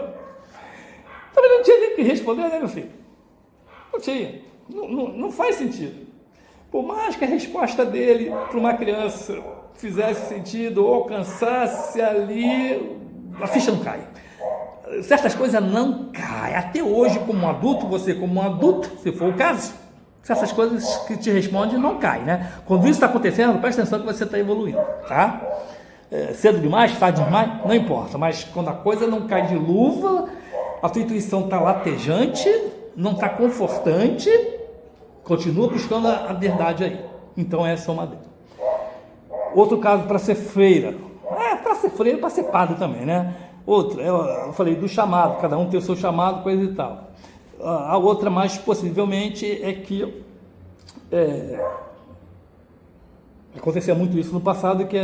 Também não tinha nem que responder, né, meu filho? Não tinha, não faz sentido. Por mais que a resposta dele para uma criança fizesse sentido ou alcançasse ali, a ficha não cai. Certas coisas não caem. Até hoje, como um adulto, você como um adulto, se for o caso, certas coisas que te respondem não caem, né? Quando isso está acontecendo, presta atenção que você está evoluindo, tá? Cedo demais, tarde demais, não importa. Mas quando a coisa não cai de luva, a tua intuição está latejante, não está confortante, continua buscando a verdade aí. Então essa é uma delas. Outro caso para ser freira. Para ser freira, para ser padre também, né? Outra, eu falei do chamado, cada um tem o seu chamado, coisa e tal. A outra, mais possivelmente, é que acontecia muito isso no passado, que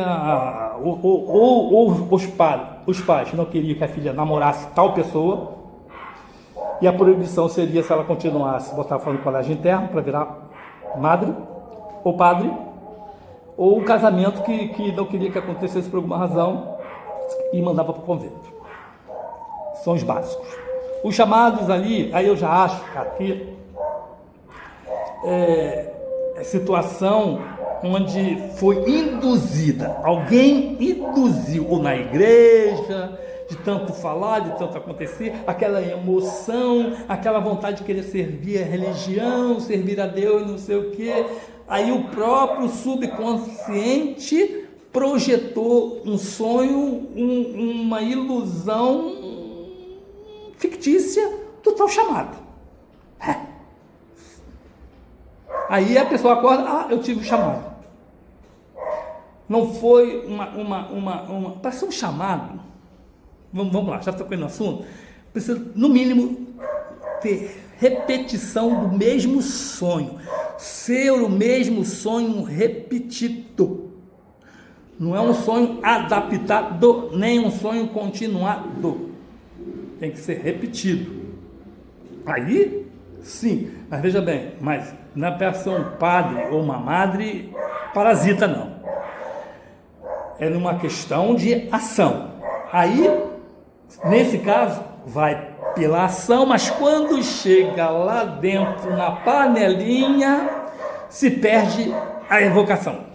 os pais não queriam que a filha namorasse tal pessoa, e a proibição seria, se ela continuasse, botar fora do colégio interno para virar madre ou padre, ou o casamento que não queria que acontecesse por alguma razão e mandava para o convento. São os básicos. Os chamados ali, aí eu já acho, cara, que é situação onde foi induzida, alguém induziu, ou na igreja, de tanto falar, de tanto acontecer, aquela emoção, aquela vontade de querer servir a religião, servir a Deus, não sei o quê. Aí o próprio subconsciente projetou um sonho, uma ilusão fictícia do tal chamado. Aí a pessoa acorda, eu tive um chamado. Não foi para ser um chamado, vamos lá, já estou no assunto, precisa, no mínimo, ter repetição do mesmo sonho, ser o mesmo sonho repetido. Não é um sonho adaptado, nem um sonho continuado. Tem que ser repetido. Aí, sim, mas veja bem, mas não é para ser um padre ou uma madre parasita, não. É numa questão de ação. Aí, nesse caso, vai pela ação, mas quando chega lá dentro, na panelinha, se perde a evocação.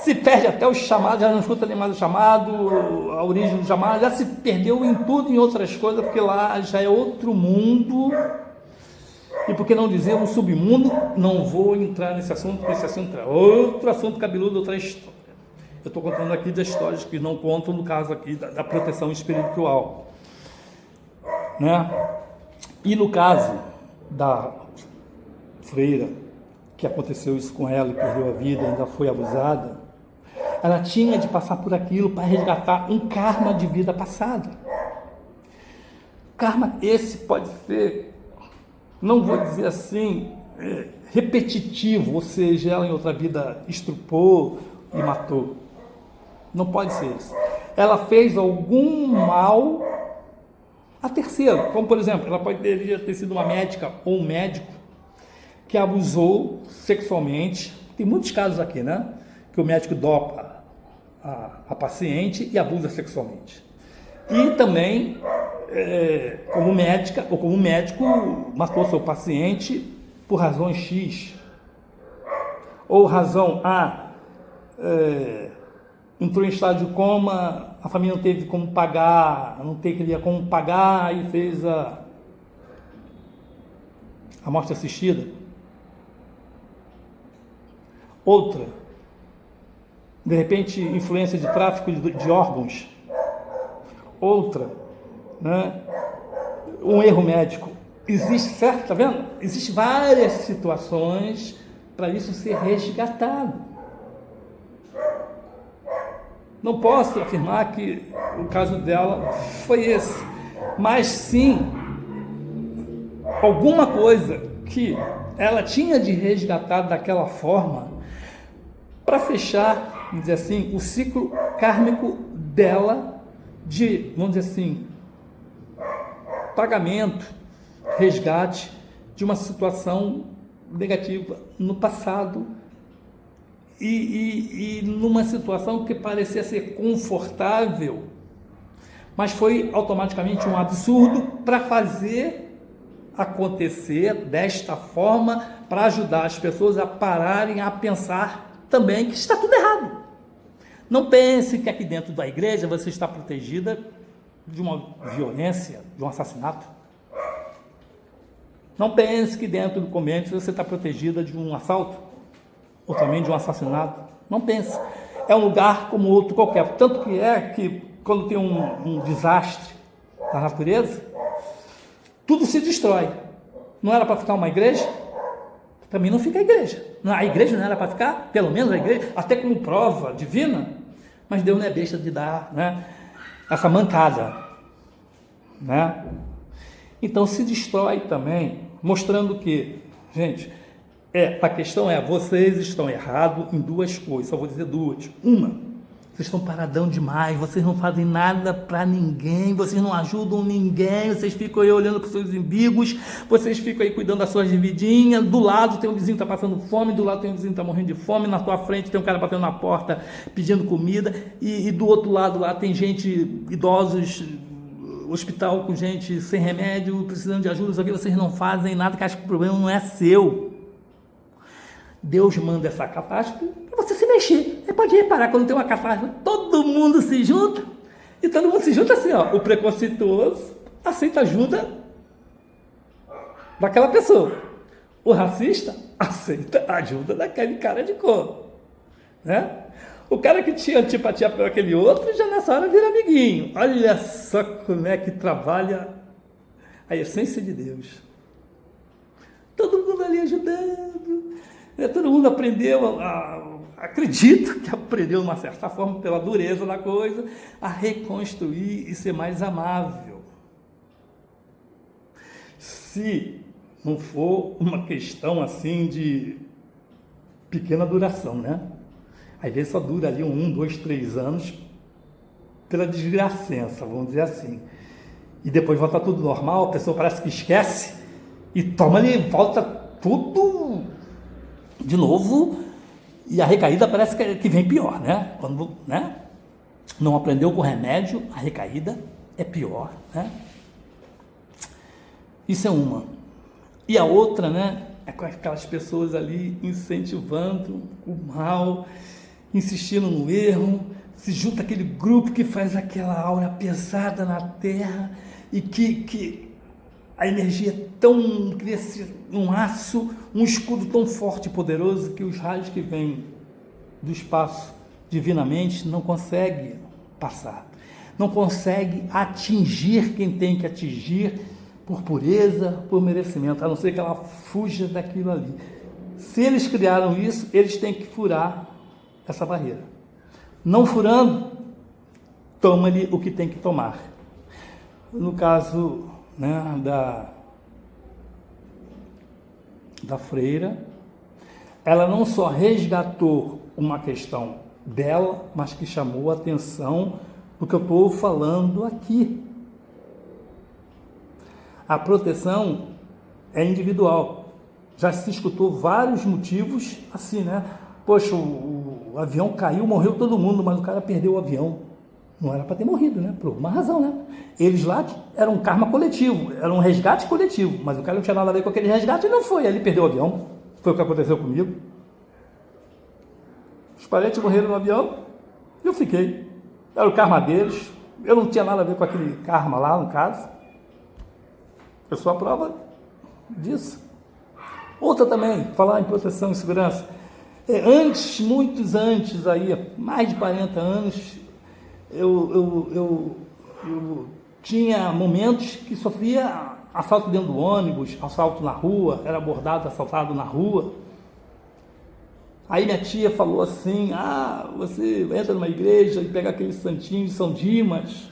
Se perde até o chamado, já não escuta nem mais o chamado, a origem do chamado, já se perdeu em tudo, em outras coisas, porque lá já é outro mundo. E por que não dizer um submundo? Não vou entrar nesse assunto, porque esse assunto é outro assunto cabeludo, outra história. Eu estou contando aqui das histórias que não conto no caso aqui da proteção espiritual, né? E no caso da freira, que aconteceu isso com ela e perdeu a vida, ainda foi abusada, ela tinha de passar por aquilo para resgatar um karma de vida passada. Karma esse pode ser, não vou dizer assim, repetitivo, ou seja, ela em outra vida estrupou e matou. Não pode ser isso. Ela fez algum mal a terceiro, como por exemplo, ela poderia ter sido uma médica ou um médico que abusou sexualmente. Tem muitos casos aqui, né? Que o médico dopa a paciente e abusa sexualmente. E também, como médica ou como médico, matou seu paciente por razões X. Ou razão A, entrou em estado de coma, a família não teve como pagar, não teria como pagar e fez a morte assistida. Outra, de repente, influência de tráfico de órgãos. Outra, né? Um erro médico. Existe, certo? Tá vendo? Existem várias situações para isso ser resgatado. Não posso afirmar que o caso dela foi esse, mas sim alguma coisa que ela tinha de resgatar daquela forma para fechar, vamos dizer assim, o ciclo kármico dela de, vamos dizer assim, pagamento, resgate de uma situação negativa no passado e numa situação que parecia ser confortável, mas foi automaticamente um absurdo para fazer acontecer desta forma, para ajudar as pessoas a pararem a pensar também que está tudo errado. Não pense que aqui dentro da igreja você está protegida de uma violência, de um assassinato. Não pense que dentro do convento você está protegida de um assalto, ou também de um assassinato. Não pense. É um lugar como outro qualquer. Tanto que quando tem um desastre da natureza, tudo se destrói. Não era para ficar uma igreja? Também não fica a igreja. A igreja não era para ficar, pelo menos a igreja, até como prova divina, mas Deus não é besta de dar, né, essa mancada, né? Então se destrói também, mostrando que, gente, a questão é, vocês estão errados em duas coisas, só vou dizer duas. Uma, vocês estão paradão demais, vocês não fazem nada para ninguém, vocês não ajudam ninguém, vocês ficam aí olhando para os seus umbigos, vocês ficam aí cuidando das suas vidinhas, do lado tem um vizinho que está passando fome, do lado tem um vizinho que está morrendo de fome, na tua frente tem um cara batendo na porta pedindo comida, e do outro lado lá tem gente, idosos, hospital com gente sem remédio, precisando de ajuda, só que vocês não fazem nada, que acham que o problema não é seu. Deus manda essa catástrofe para você se mexer. Você pode reparar, quando tem uma catástrofe, todo mundo se junta E todo mundo se junta assim, ó, o preconceituoso aceita ajuda daquela pessoa. O racista aceita a ajuda daquele cara de cor, né? O cara que tinha antipatia por aquele outro, já nessa hora vira amiguinho. Olha só como é que trabalha a essência de Deus. Todo mundo ali ajudando, né? Todo mundo aprendeu, acredito que aprendeu de uma certa forma, pela dureza da coisa, a reconstruir e ser mais amável. Se não for uma questão assim de pequena duração, né? Às vezes só dura ali 1, 2, 3 anos pela desgracença, vamos dizer assim. E depois volta tudo normal, a pessoa parece que esquece e toma ali, volta tudo de novo e a recaída parece que vem pior, né? Quando, né, não aprendeu com remédio, a recaída é pior, né? Isso é uma. E a outra, né, é com aquelas pessoas ali incentivando o mal, insistindo no erro, se junta aquele grupo que faz aquela aura pesada na terra e que a energia é tão, cria um aço, um escudo tão forte e poderoso que os raios que vêm do espaço divinamente não conseguem passar, não consegue atingir quem tem que atingir por pureza, por merecimento, a não ser que ela fuja daquilo ali. Se eles criaram isso, eles têm que furar essa barreira. Não furando, toma-lhe o que tem que tomar. No caso, né, da freira, ela não só resgatou uma questão dela, mas que chamou a atenção do que eu estou falando aqui. A proteção é individual. Já se escutou vários motivos assim, né? Poxa, o avião caiu, morreu todo mundo, mas o cara perdeu o avião. Não era para ter morrido, né? Por alguma razão, né? Eles lá eram um karma coletivo, era um resgate coletivo, mas o cara não tinha nada a ver com aquele resgate e não foi. Ele perdeu o avião. Foi o que aconteceu comigo. Os parentes morreram no avião, eu fiquei. Era o karma deles. Eu não tinha nada a ver com aquele karma lá, no caso. Eu sou a prova disso. Outra também, falar em proteção e segurança. Antes, muitos antes, aí, mais de 40 anos, eu tinha momentos que sofria assalto dentro do ônibus, assalto na rua, era abordado, assaltado na rua. Aí minha tia falou assim, você entra numa igreja e pega aquele santinho de São Dimas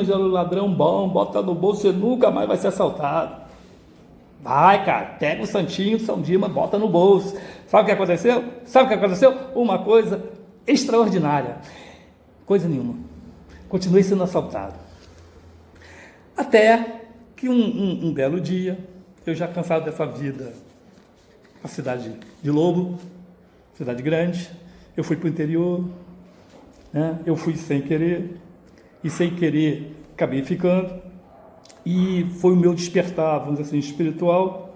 era um ladrão bom, bota no bolso, você nunca mais vai ser assaltado. Vai, cara, pega o santinho de São Dimas, bota no bolso. Sabe o que aconteceu? Uma coisa extraordinária. Coisa nenhuma. Continuei sendo assaltado. Até que um belo dia, eu já cansado dessa vida, a cidade de Lobo, cidade grande, eu fui para o interior, né? Eu fui sem querer, e sem querer acabei ficando, e foi o meu despertar, vamos dizer assim, espiritual,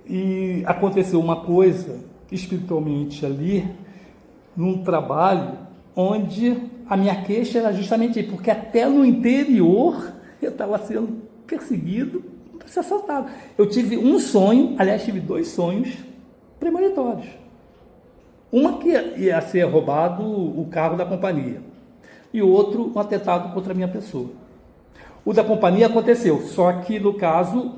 e aconteceu uma coisa espiritualmente ali, num trabalho, onde a minha queixa era justamente isso, porque até no interior eu estava sendo perseguido para ser assaltado. Eu tive um sonho, aliás, tive 2 sonhos premonitórios. Uma que ia ser roubado o carro da companhia, e o outro um atentado contra a minha pessoa. O da companhia aconteceu, só que no caso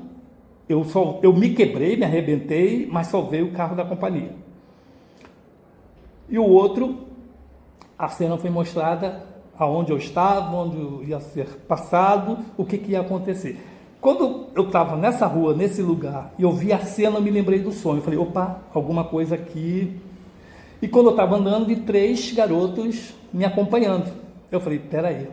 eu me quebrei, me arrebentei, mas salvei o carro da companhia. E o outro, a cena foi mostrada aonde eu estava, onde eu ia ser passado, o que ia acontecer. Quando eu estava nessa rua, nesse lugar, e eu vi a cena, eu me lembrei do sonho. Eu falei, opa, alguma coisa aqui. E quando eu estava andando, vi 3 garotos me acompanhando. Eu falei, peraí,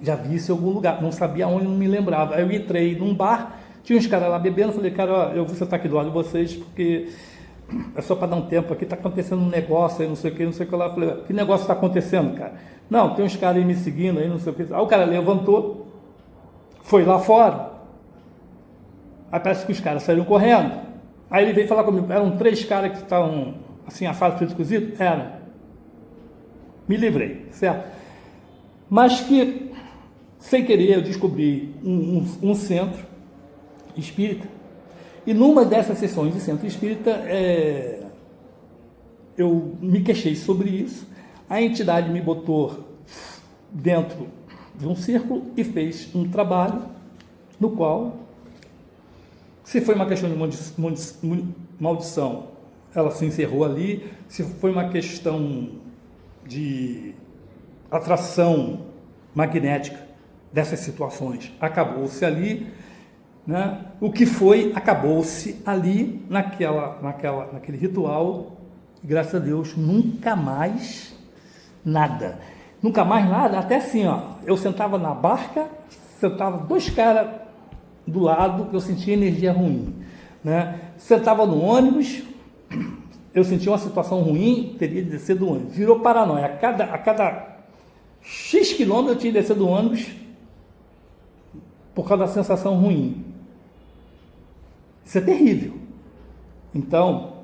já vi isso em algum lugar, não sabia onde, não me lembrava. Aí eu entrei num bar, tinha uns caras lá bebendo, falei, cara, eu vou sentar aqui do lado de vocês, porque é só para dar um tempo aqui, tá acontecendo um negócio aí, não sei o que lá. Eu falei, que negócio está acontecendo, cara? Não, tem uns caras aí me seguindo aí, não sei o que. Aí o cara levantou, foi lá fora, aí parece que os caras saíram correndo. Aí ele veio falar comigo, eram 3 caras que estavam assim, assados, frito, cozido? Era. Me livrei, certo? mas que, sem querer, eu descobri um centro espírita, e numa dessas sessões de centro espírita, eu me queixei sobre isso, a entidade me botou dentro de um círculo e fez um trabalho no qual, se foi uma questão de maldição, ela se encerrou ali. Se foi uma questão de atração magnética dessas situações, acabou-se ali, né? O que foi, acabou-se ali, naquele ritual. Graças a Deus, nunca mais nada. Nunca mais nada, até assim, ó, eu sentava na barca, sentava 2 caras do lado, eu sentia energia ruim, né? Sentava no ônibus, eu sentia uma situação ruim, teria de descer do ônibus. Virou paranoia. A cada X quilômetros eu tinha de descer do ônibus por causa da sensação ruim. Isso é terrível. Então,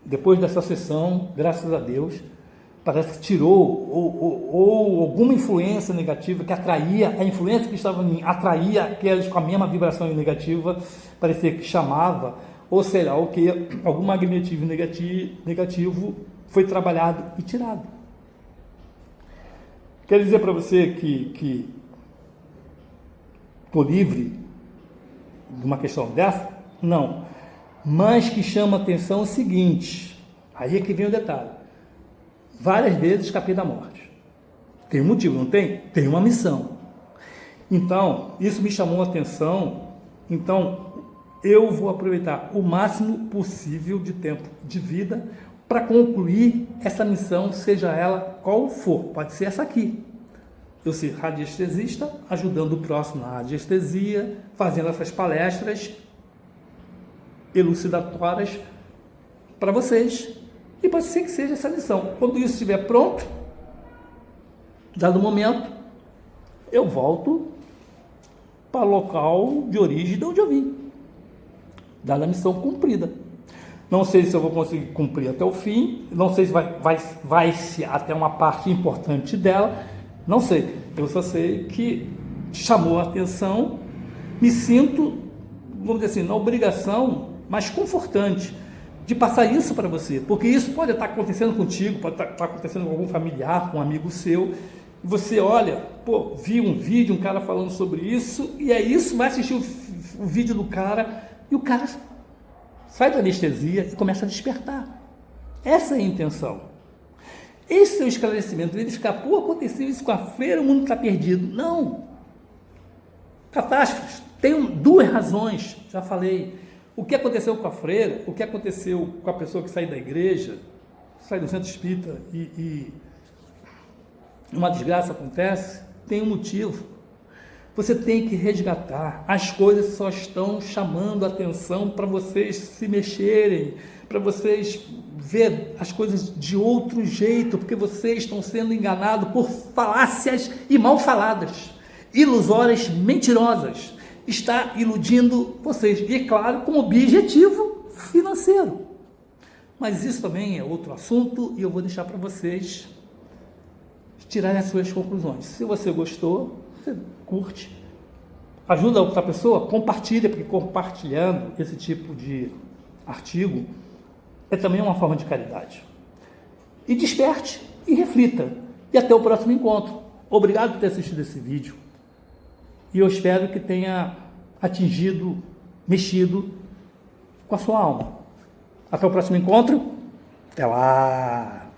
depois dessa sessão, graças a Deus, parece que tirou ou alguma influência negativa que atraía, a influência que estava em mim atraía aqueles com a mesma vibração negativa, parecia que chamava, ou será o que algum magnetismo negativo foi trabalhado e tirado. Quero dizer para você que estou livre de uma questão dessa? Não. Mas que chama atenção é o seguinte, aí é que vem o detalhe. Várias vezes escapei da morte. Tem um motivo, não tem? Tem uma missão. Então, isso me chamou a atenção. Então, eu vou aproveitar o máximo possível de tempo de vida para concluir essa missão, seja ela qual for. Pode ser essa aqui. Eu ser radiestesista, ajudando o próximo na radiestesia, fazendo essas palestras elucidatórias para vocês. E pode ser que seja essa lição. Quando isso estiver pronto, dado o momento, eu volto para o local de origem de onde eu vim, dada a missão cumprida. Não sei se eu vou conseguir cumprir até o fim, não sei se vai-se até uma parte importante dela, não sei. Eu só sei que chamou a atenção, me sinto, vamos dizer assim, na obrigação, mas confortante, de passar isso para você, porque isso pode estar acontecendo contigo, pode estar acontecendo com algum familiar, com um amigo seu, e você olha, pô, vi um vídeo, um cara falando sobre isso, e é isso, vai assistir o vídeo do cara, e o cara sai da anestesia e começa a despertar. Essa é a intenção. Esse é o esclarecimento, ele ficar, pô, aconteceu isso com a freira, o mundo está perdido. Não. Catástrofes, tem 2 razões, já falei. O que aconteceu com a freira, o que aconteceu com a pessoa que sai da igreja, sai do centro espírita e uma desgraça acontece, tem um motivo. Você tem que resgatar. As coisas só estão chamando a atenção para vocês se mexerem, para vocês ver as coisas de outro jeito, porque vocês estão sendo enganados por falácias e mal faladas, ilusórias, mentirosas. Está iludindo vocês, e é claro, com objetivo financeiro. Mas isso também é outro assunto, e eu vou deixar para vocês tirarem as suas conclusões. Se você gostou, você curte, ajuda a outra pessoa, compartilha, porque compartilhando esse tipo de artigo é também uma forma de caridade. E desperte e reflita. E até o próximo encontro. Obrigado por ter assistido esse vídeo. E eu espero que tenha atingido, mexido com a sua alma. Até o próximo encontro. Até lá!